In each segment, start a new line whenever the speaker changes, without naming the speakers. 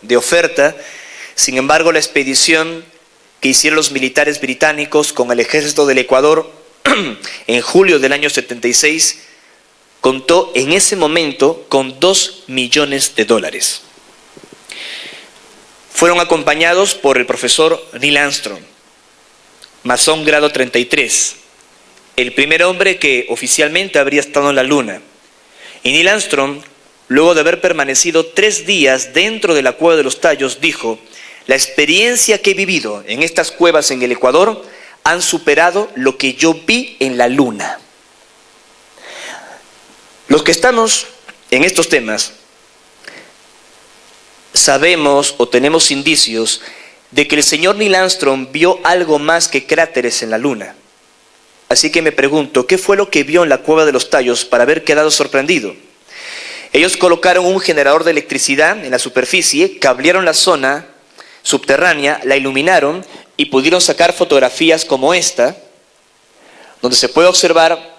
de oferta. Sin embargo, la expedición que hicieron los militares británicos con el ejército del Ecuador en julio del año 76 contó en ese momento con $2 millones. Fueron acompañados por el profesor Neil Armstrong, masón grado 33, el primer hombre que oficialmente habría estado en la Luna. Y Neil Armstrong, luego de haber permanecido 3 días dentro de la Cueva de los Tallos, dijo: la experiencia que he vivido en estas cuevas en el Ecuador han superado lo que yo vi en la Luna. Los que estamos en estos temas sabemos o tenemos indicios de que el señor Neil Armstrong vio algo más que cráteres en la Luna. Así que me pregunto, ¿qué fue lo que vio en la Cueva de los Tallos para haber quedado sorprendido? Ellos colocaron un generador de electricidad en la superficie, cablearon la zona subterránea, la iluminaron y pudieron sacar fotografías como esta, donde se puede observar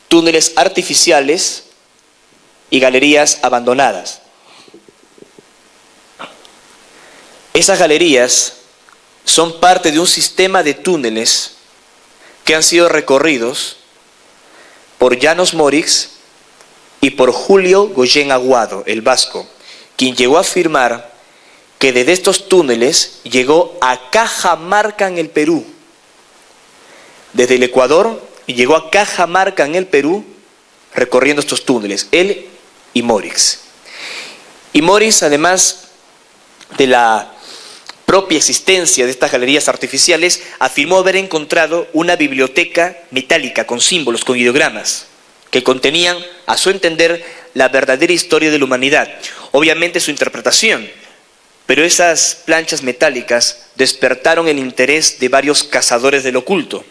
túneles artificiales y galerías abandonadas. Esas galerías son parte de un sistema de túneles que han sido recorridos por János Mórix y por Julio Goyen Aguado, el vasco, quien llegó a afirmar que desde estos túneles llegó a Cajamarca en el Perú. Desde el Ecuador llegó a Cajamarca en el Perú recorriendo estos túneles, él y Mórix. Y Mórix, además de la propia existencia de estas galerías artificiales, afirmó haber encontrado una biblioteca metálica con símbolos, con ideogramas, que contenían, a su entender, la verdadera historia de la humanidad. Obviamente su interpretación, pero esas planchas metálicas despertaron el interés de varios cazadores del oculto.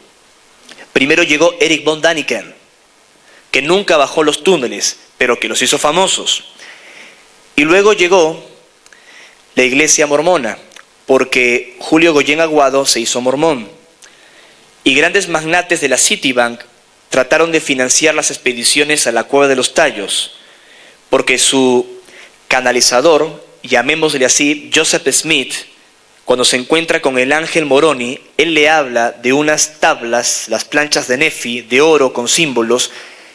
Primero llegó Erich von Däniken, que nunca bajó los túneles, pero que los hizo famosos. Y luego llegó la iglesia mormona, porque Julio Goyen Aguado se hizo mormón. Y grandes magnates de la Citibank trataron de financiar las expediciones a la Cueva de los Tallos, porque su canalizador, llamémosle así, Joseph Smith, cuando se encuentra con el ángel Moroni, él le habla de unas tablas, las planchas de Nefi, de oro con símbolos,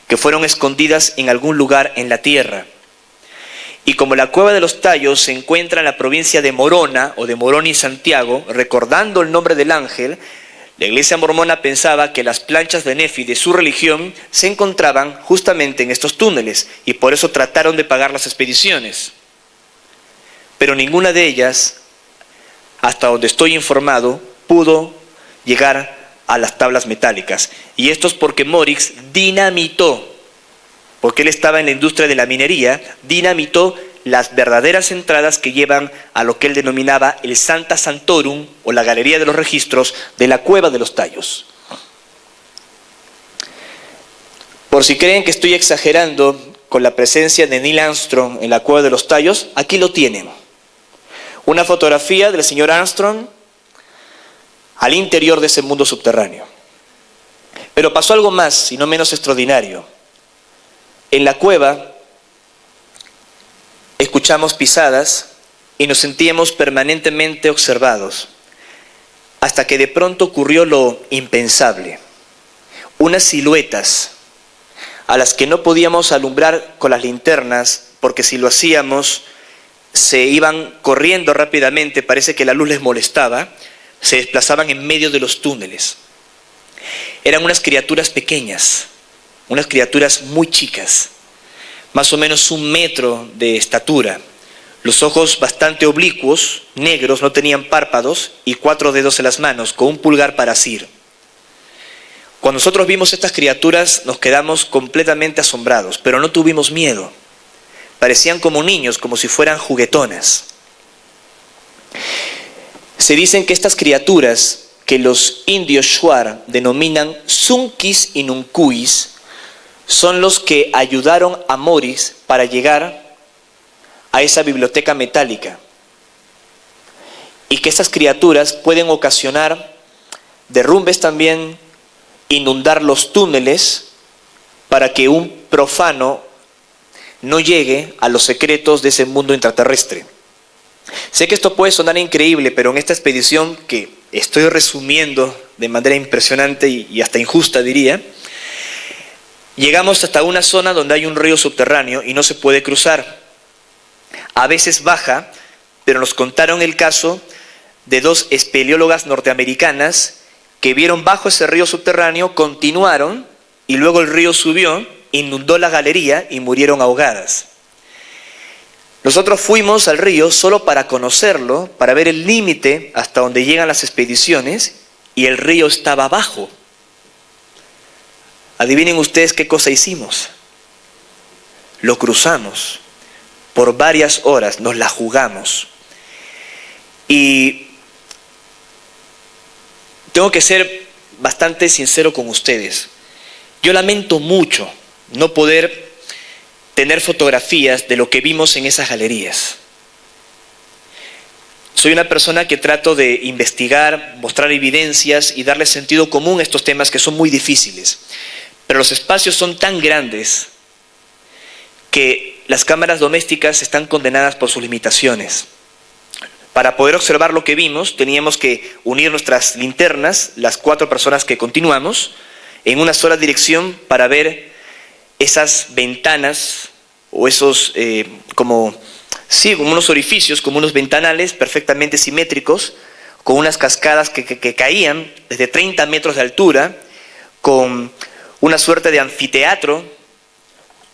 que fueron escondidas en algún lugar en la tierra. Y como la Cueva de los Tallos se encuentra en la provincia de Morona, o de Moroni y Santiago, recordando el nombre del ángel, la iglesia mormona pensaba que las planchas de Nefi de su religión se encontraban justamente en estos túneles, y por eso trataron de pagar las expediciones. Pero ninguna de ellas, hasta donde estoy informado, pudo llegar a las tablas metálicas. Y esto es porque Mórix dinamitó, porque él estaba en la industria de la minería, dinamitó las verdaderas entradas que llevan a lo que él denominaba el Sancta Sanctorum, o la Galería de los Registros de la Cueva de los Tallos. Por si creen que estoy exagerando con la presencia de Neil Armstrong en la Cueva de los Tallos, aquí lo tienen. Una fotografía del señor Armstrong al interior de ese mundo subterráneo. Pero pasó algo más y no menos extraordinario. En la cueva escuchamos pisadas y nos sentíamos permanentemente observados, hasta que de pronto ocurrió lo impensable. Unas siluetas a las que no podíamos alumbrar con las linternas, porque si lo hacíamos se iban corriendo rápidamente, parece que la luz les molestaba, se desplazaban en medio de los túneles. Eran unas criaturas pequeñas, unas criaturas muy chicas, más o menos 1 metro de estatura, los ojos bastante oblicuos, negros, no tenían párpados y 4 dedos en las manos, con un pulgar para asir. Cuando nosotros vimos estas criaturas nos quedamos completamente asombrados, pero no tuvimos miedo. Parecían como niños, como si fueran juguetonas. Se dicen que estas criaturas, que los indios Shuar denominan Sunkis y Nunkuis, son los que ayudaron a Mórix para llegar a esa biblioteca metálica. Y que estas criaturas pueden ocasionar derrumbes también, inundar los túneles para que un profano no llegue a los secretos de ese mundo intraterrestre. Sé que esto puede sonar increíble, pero en esta expedición que estoy resumiendo de manera impresionante y hasta injusta diría, llegamos hasta una zona donde hay un río subterráneo y no se puede cruzar. A veces baja, pero nos contaron el caso de dos espeleólogas norteamericanas que vieron bajo ese río subterráneo, continuaron y luego el río subió, inundó la galería y murieron ahogadas. Nosotros fuimos al río solo para conocerlo, para ver el límite hasta donde llegan las expediciones, y el río estaba abajo. Adivinen ustedes qué cosa hicimos. Lo cruzamos por varias horas, nos la jugamos. Y tengo que ser bastante sincero con ustedes. Yo lamento mucho no poder tener fotografías de lo que vimos en esas galerías. Soy una persona que trato de investigar, mostrar evidencias y darle sentido común a estos temas que son muy difíciles. Pero los espacios son tan grandes que las cámaras domésticas están condenadas por sus limitaciones. Para poder observar lo que vimos, teníamos que unir nuestras linternas, las 4 personas que continuamos, en una sola dirección para ver esas ventanas o esos como unos orificios, como unos ventanales perfectamente simétricos, con unas cascadas que caían desde 30 metros de altura, con una suerte de anfiteatro,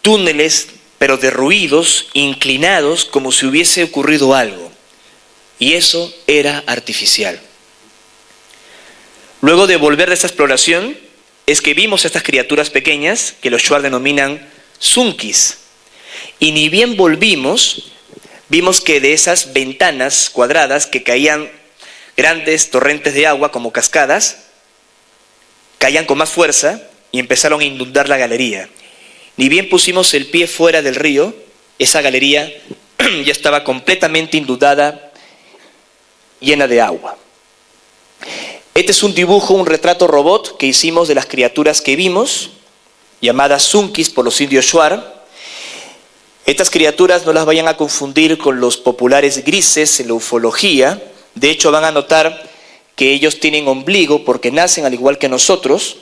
túneles pero derruidos, inclinados, como si hubiese ocurrido algo. Y eso era artificial. Luego de volver de esta exploración, es que vimos estas criaturas pequeñas, que los shuar denominan zunkis. Y ni bien volvimos, vimos que de esas ventanas cuadradas que caían grandes torrentes de agua como cascadas, caían con más fuerza y empezaron a inundar la galería. Ni bien pusimos el pie fuera del río, esa galería ya estaba completamente inundada, llena de agua. Este es un dibujo, un retrato robot que hicimos de las criaturas que vimos, llamadas zunkis por los indios shuar. Estas criaturas no las vayan a confundir con los populares grises en la ufología. De hecho, van a notar que ellos tienen ombligo porque nacen al igual que nosotros.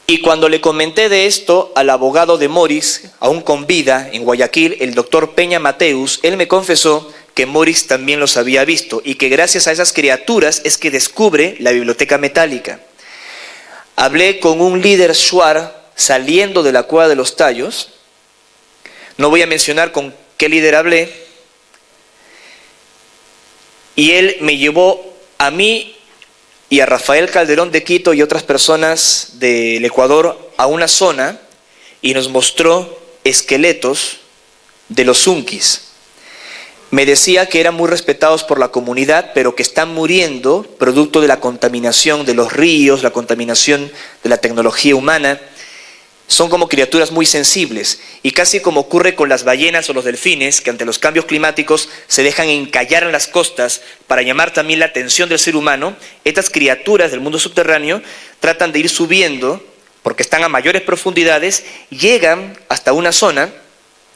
Y cuando le comenté de esto al abogado de Morix, aún con vida, en Guayaquil, el doctor Peña Mateus, él me confesó que Morix también los había visto y que gracias a esas criaturas es que descubre la biblioteca metálica. Hablé con un líder shuar saliendo de la cueva de los Tallos. No voy a mencionar con qué líder hablé. Y él me llevó a mí y a Rafael Calderón de Quito y otras personas del Ecuador a una zona y nos mostró esqueletos de los zunkis. Me decía que eran muy respetados por la comunidad, pero que están muriendo producto de la contaminación de los ríos, la contaminación de la tecnología humana. Son como criaturas muy sensibles y casi como ocurre con las ballenas o los delfines, que ante los cambios climáticos se dejan encallar en las costas para llamar también la atención del ser humano. Estas criaturas del mundo subterráneo tratan de ir subiendo porque están a mayores profundidades, llegan hasta una zona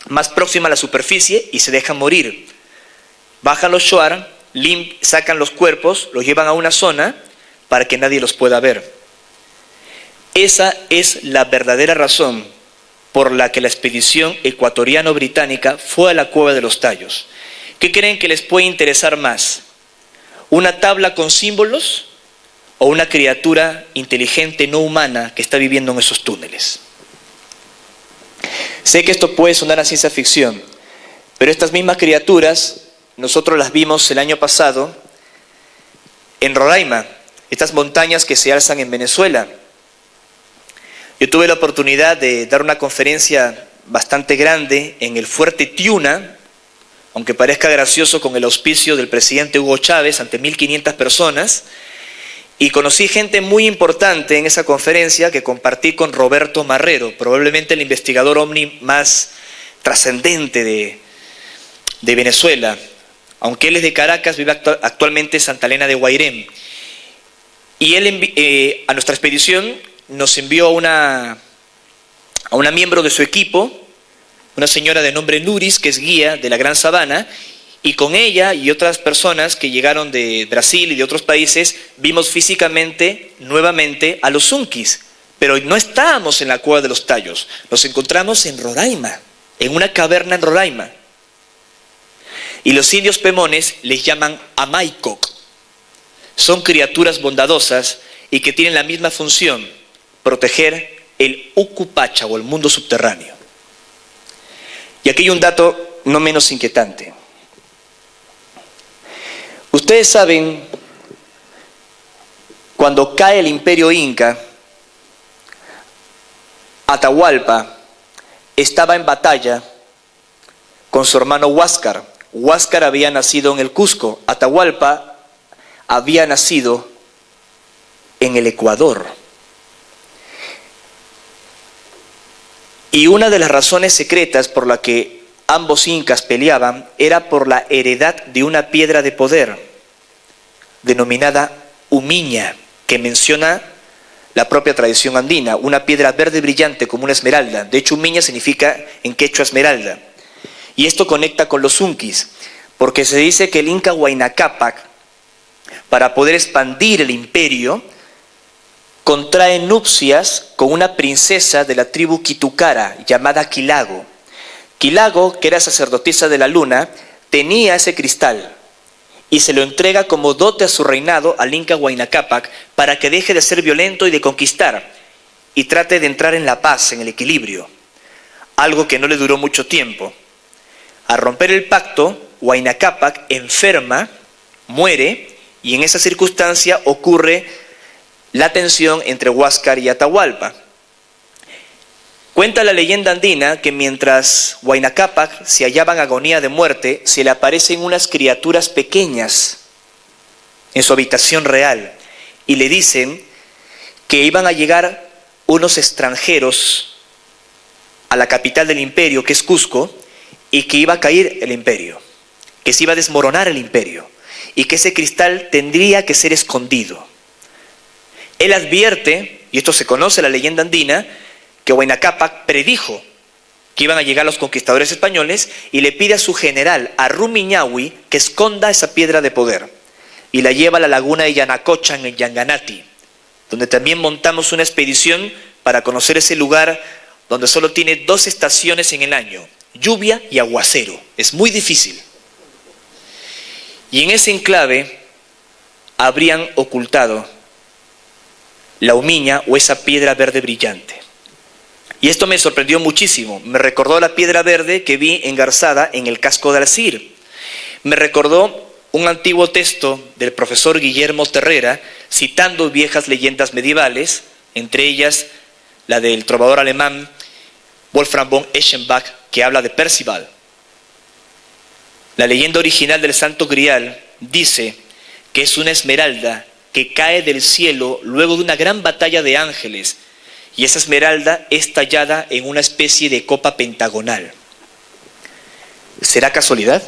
más próxima a la superficie y se dejan morir. Bajan los shuar, sacan los cuerpos, los llevan a una zona para que nadie los pueda ver. Esa es la verdadera razón por la que la expedición ecuatoriano-británica fue a la cueva de los Tallos. ¿Qué creen que les puede interesar más? ¿Una tabla con símbolos o una criatura inteligente no humana que está viviendo en esos túneles? Sé que esto puede sonar a ciencia ficción, pero estas mismas criaturas nosotros las vimos el año pasado en Roraima, estas montañas que se alzan en Venezuela. Yo tuve la oportunidad de dar una conferencia bastante grande en el Fuerte Tiuna, aunque parezca gracioso, con el auspicio del presidente Hugo Chávez, ante 1.500 personas, y conocí gente muy importante en esa conferencia que compartí con Roberto Marrero, probablemente el investigador ovni más trascendente de Venezuela, aunque él es de Caracas, vive actualmente en Santa Elena de Guairén. Y él a nuestra expedición nos envió a una miembro de su equipo, una señora de nombre Nuris, que es guía de la Gran Sabana, Y con ella y otras personas que llegaron de Brasil y de otros países, vimos físicamente nuevamente a los Unquis. Pero no estábamos en la Cueva de los Tallos, nos encontramos en Roraima, en una caverna en Roraima. Y los indios pemones les llaman Amaicoc. Son criaturas bondadosas y que tienen la misma función, proteger el Ucupacha o el mundo subterráneo. Y aquí hay un dato no menos inquietante. Ustedes saben, cuando cae el imperio inca, Atahualpa estaba en batalla con su hermano Huáscar. Huáscar había nacido en el Cusco, Atahualpa había nacido en el Ecuador. Y una de las razones secretas por la que ambos incas peleaban era por la heredad de una piedra de poder, denominada Umiña, que menciona la propia tradición andina, una piedra verde brillante como una esmeralda. De hecho, Umiña significa en quechua esmeralda. Y esto conecta con los Unquis, porque se dice que el inca Huayna Cápac, para poder expandir el imperio, contrae nupcias con una princesa de la tribu Quitucara llamada Quilago. Quilago, que era sacerdotisa de la luna, tenía ese cristal y se lo entrega como dote a su reinado al inca Huayna Cápac para que deje de ser violento y de conquistar y trate de entrar en la paz, en el equilibrio, algo que no le duró mucho tiempo. Al romper el pacto, Huayna Cápac enferma, muere, y en esa circunstancia ocurre la tensión entre Huáscar y Atahualpa. Cuenta la leyenda andina que mientras Huayna Cápac se hallaba en agonía de muerte, se le aparecen unas criaturas pequeñas en su habitación real y le dicen que iban a llegar unos extranjeros a la capital del imperio, que es Cusco, y que iba a caer el imperio, que se iba a desmoronar el imperio y que ese cristal tendría que ser escondido. Él advierte, y esto se conoce en la leyenda andina, que Huayna Cápac predijo que iban a llegar los conquistadores españoles y le pide a su general, a Rumiñahui, que esconda esa piedra de poder y la lleva a la laguna de Yanacocha en el Yanganati, donde también montamos una expedición para conocer ese lugar donde solo tiene 2 estaciones en el año, lluvia y aguacero. Es muy difícil. Y en ese enclave habrían ocultado la Umiña o esa piedra verde brillante. Y esto me sorprendió muchísimo. Me recordó la piedra verde que vi engarzada en el casco de Alcir. Me recordó un antiguo texto del profesor Guillermo Terrera citando viejas leyendas medievales, entre ellas la del trovador alemán Wolfram von Eschenbach, que habla de Percival. La leyenda original del Santo Grial dice que es una esmeralda que cae del cielo luego de una gran batalla de ángeles, y esa esmeralda es tallada en una especie de copa pentagonal. ¿Será casualidad?